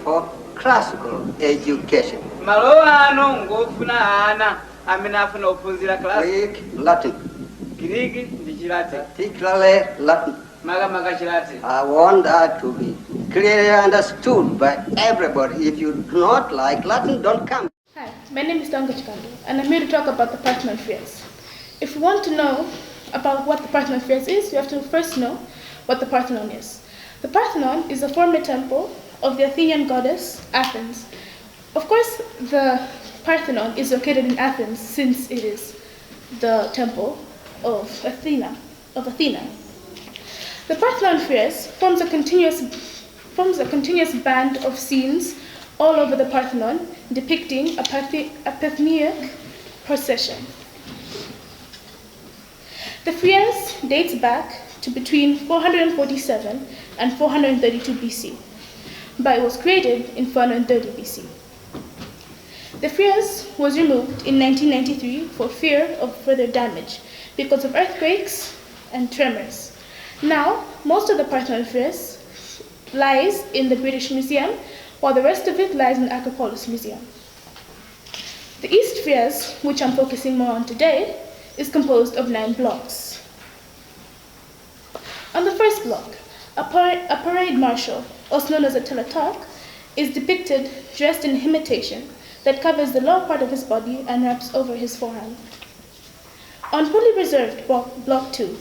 for classical education. Greek, Latin. Particularly Latin. I want that to be clearly understood by everybody. If you do not like Latin, don't come. Hi, my name is Taonga Chikando, and I'm here to talk about the Parthenon Frieze. If you want to know about what the Parthenon Frieze is, you have to first know what the Parthenon is. The Parthenon is a former temple of the Athenian goddess Athens. Of course, the Parthenon is located in Athens since it is the temple of Athena. The Parthenon Frieze forms a continuous band of scenes all over the Parthenon depicting a Parthenic procession. The frieze dates back to between 447 and 432 BC, but it was created in 430 BC. The frieze was removed in 1993 for fear of further damage because of earthquakes and tremors. Now, most of the Parthenon frieze lies in the British Museum, while the rest of it lies in the Acropolis Museum. The East frieze, which I'm focusing more on today, is composed of 9 blocks. On the first block, a parade marshal, also known as a teletarch, is depicted dressed in imitation that covers the lower part of his body and wraps over his forearm. On fully reserved block 2,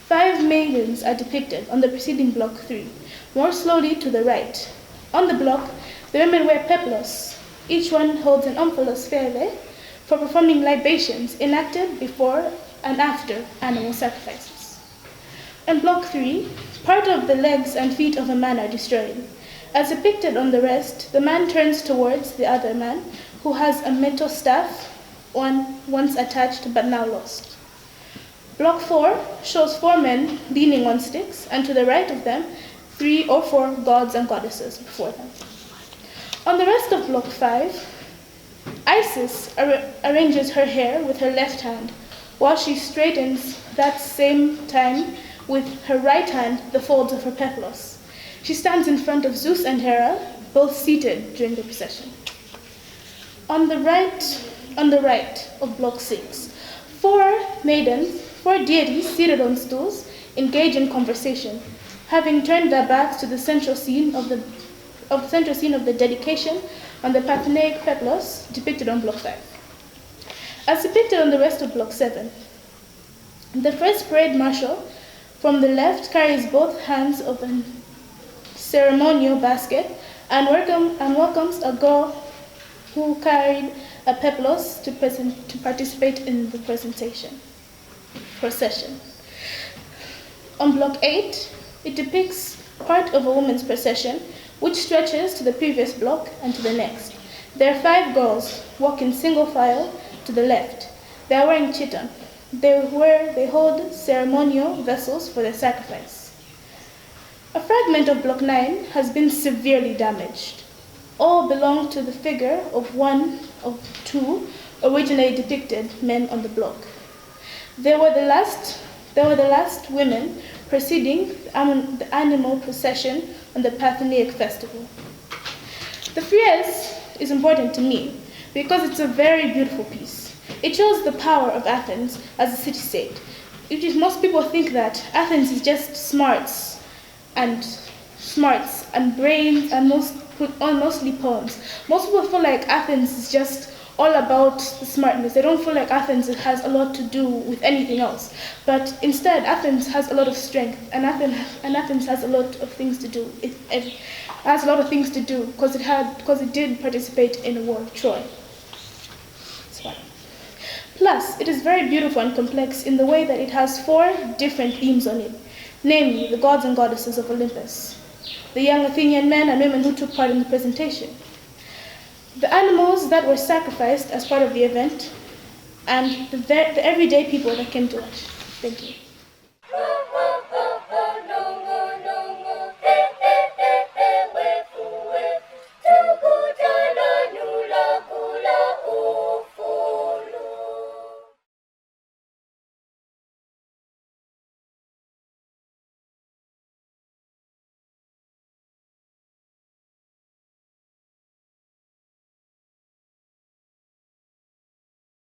5 maidens are depicted on the preceding block 3, more slowly to the right. On the block, the women wear peplos. Each one holds an omphalos sphere for performing libations enacted before and after animal sacrifices. On block 3, part of the legs and feet of a man are destroyed. As depicted on the rest, the man turns towards the other man, who has a metal staff, once attached but now lost. Block 4 shows 4 men leaning on sticks, and to the right of them, 3 or 4 gods and goddesses before them. On the rest of block 5, Isis arranges her hair with her left hand, while she straightens that same time with her right hand the folds of her peplos. She stands in front of Zeus and Hera, both seated during the procession. On the right of block 6, 4 deities seated on stools engage in conversation, having turned their backs to the central scene of the dedication on the Parthenic peplos depicted on block 5. As depicted on the rest of block 7, the first parade marshal from the left carries both hands of a ceremonial basket and welcomes a girl who carried a peplos to participate in the procession. On block 8, it depicts part of a woman's procession, which stretches to the previous block and to the next. There are 5 girls walk in single file to the left. They are wearing chiton. They hold ceremonial vessels for their sacrifice. A fragment of block 9 has been severely damaged. All belong to the figure of one of 2 originally depicted men on the block. They were the last women preceding the animal procession on the Parthenic festival. The frieze is important to me because it's a very beautiful piece. It shows the power of Athens as a city-state. Most people think that Athens is just smarts and brains and mostly poems. Most people feel like Athens is just all about the smartness. They don't feel like Athens has a lot to do with anything else. But instead, Athens has a lot of strength, and Athens has a lot of things to do. It has a lot of things to do because it did participate in the war of Troy. Plus, it is very beautiful and complex in the way that it has 4 different themes on it, namely the gods and goddesses of Olympus, the young Athenian men and women who took part in the presentation, the animals that were sacrificed as part of the event, and the everyday people that came to watch. Thank you.